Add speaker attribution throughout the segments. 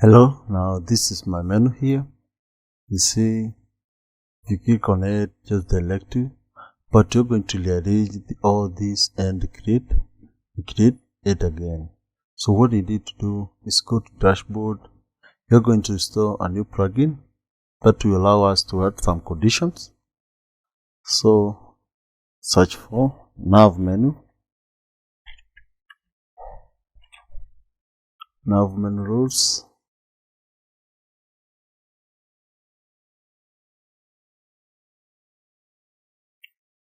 Speaker 1: Hello, now this is my menu here. You see, if you click on it, just select it, but you're going to rearrange all this and create it again. So what you need to do is go to dashboard. You're going to install a new plugin that will allow us to add some conditions. So search for nav menu rules.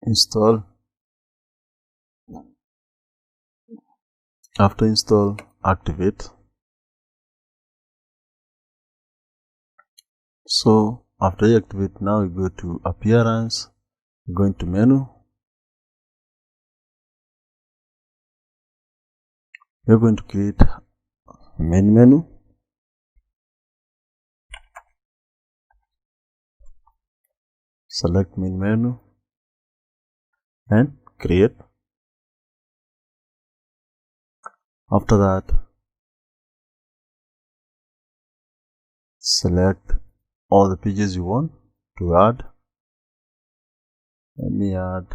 Speaker 1: Install. After install, activate. So after you activate, now you go to appearance, go into menu. You're going to create a main menu. Select main menu and create. After that, select all the pages you want to add. Let me add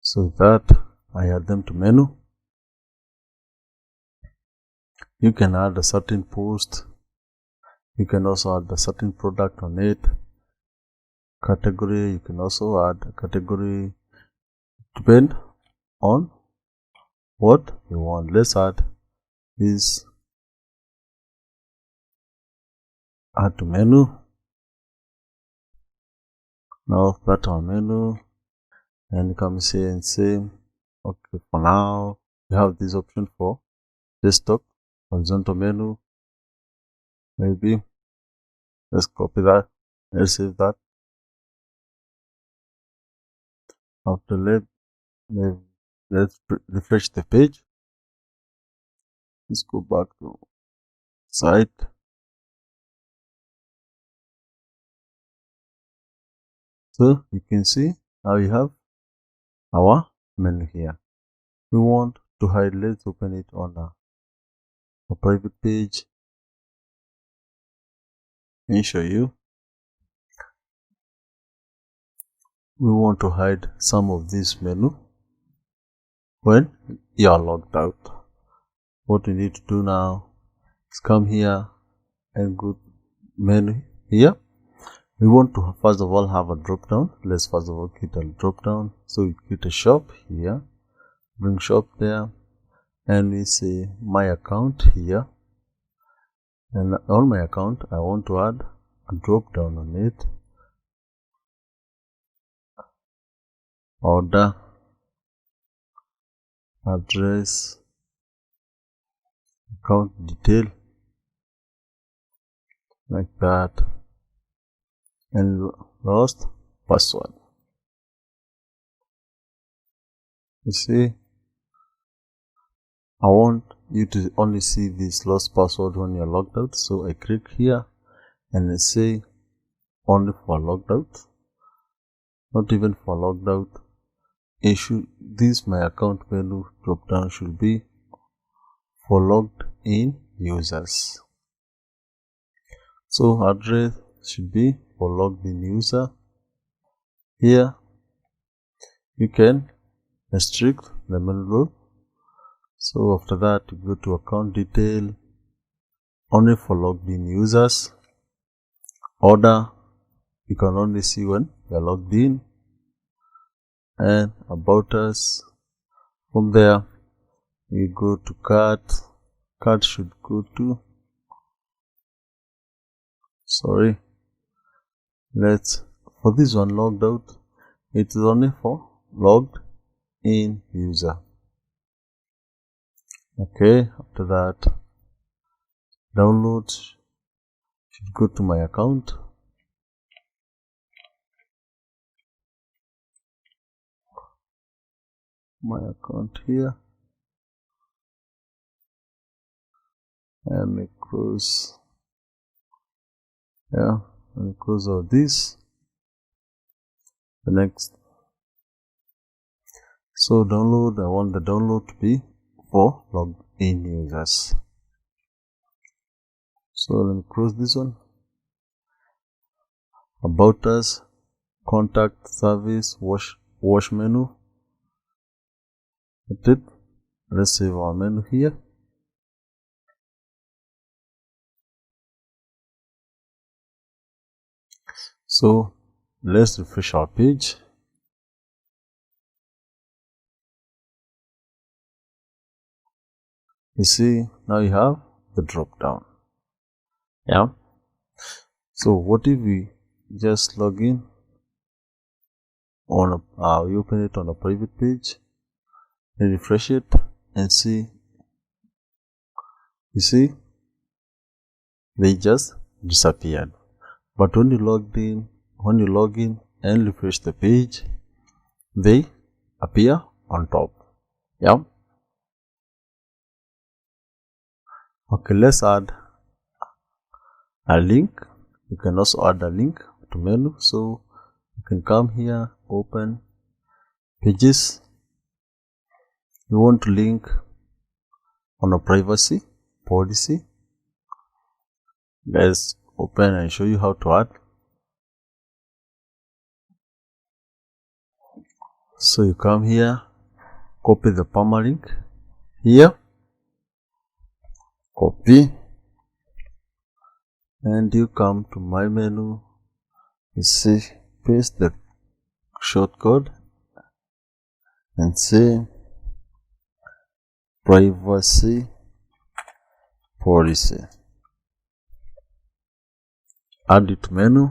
Speaker 1: so that I add them to menu. You can add a certain post. You can also add a certain product on it. Category, you can also add a category. Depend on what you want. Let's add this. Add to menu. Now that our menu, and come here and say, okay, for now you have this option for desktop horizontal menu. Maybe let's copy that. Let's save that. After let's refresh the page. Let's go back to site. So you can see now we have our menu here. We want to hide. Let's open it on a private page. Let me show you. We want to hide some of this menu when you are logged out. What we need to do now is come here and go to menu here. We want to first of all have a drop down. Let's first of all create a drop down. So we create a shop here, bring shop there, and we say my account here. And on my account, I want to add a drop down on it. Order, address, account detail, like that, and lost password. You see, I want you to only see this lost password when you're logged out, so I click here and I say only for logged out, not even for logged out. This my account menu drop down should be for logged in users. So address should be for logged in user. Here you can restrict the menu row. So after that you go to account detail, only for logged in users. Order, you can only see when you are logged in. And about us, from there we go to cart. Cart should go to, sorry, for this one logged out, it is only for logged in user. Okay, after that download should go to my account. My account here, and make close, yeah, and close all this. The next, so download, I want the download to be for login users. So let me close this one. About us, contact, service, wash menu. That's it. Let's save our menu here. So let's refresh our page. You see, now you have the drop down. Yeah. So what if we just log in on we open it on a private page, and refresh it and see. You see, they just disappeared. But when you log in and refresh the page, they appear on top. Yeah. Okay, let's add a link. You can also add a link to menu. So you can come here, open pages. You want to link on a privacy policy. Let's open and show you how to add. So you come here, copy the permalink here, copy, and you come to my menu. You see, paste the shortcode and say privacy policy. Add it to menu.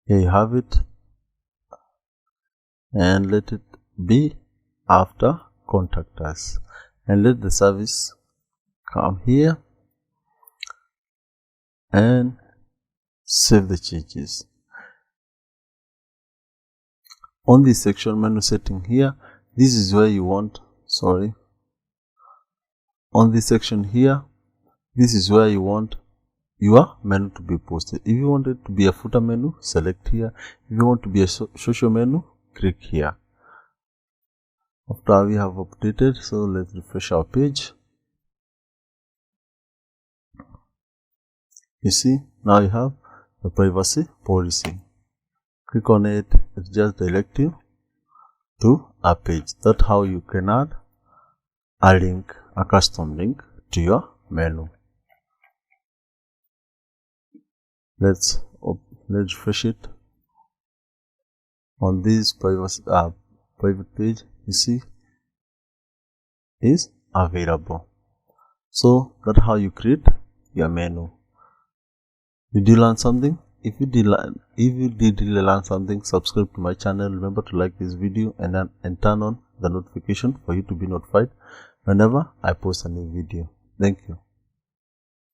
Speaker 1: Here you have it, and let it be after contact us, and let the service come here and save the changes. On this section menu setting here, this is where you want, on this section here, this is where you want your menu to be posted. If you want it to be a footer menu, select here. If you want to be a social menu, click here. After we have updated, so let's refresh our page. You see, now you have the privacy policy. Click on it, it just directs you to a page. That's how you can add a link, a custom link to your menu. Let's refresh it. On this private page, you see, is available. So that's how you create your menu. Did you learn something? If you did learn something, subscribe to my channel. Remember to like this video and turn on the notification for you to be notified whenever I post a new video. Thank you.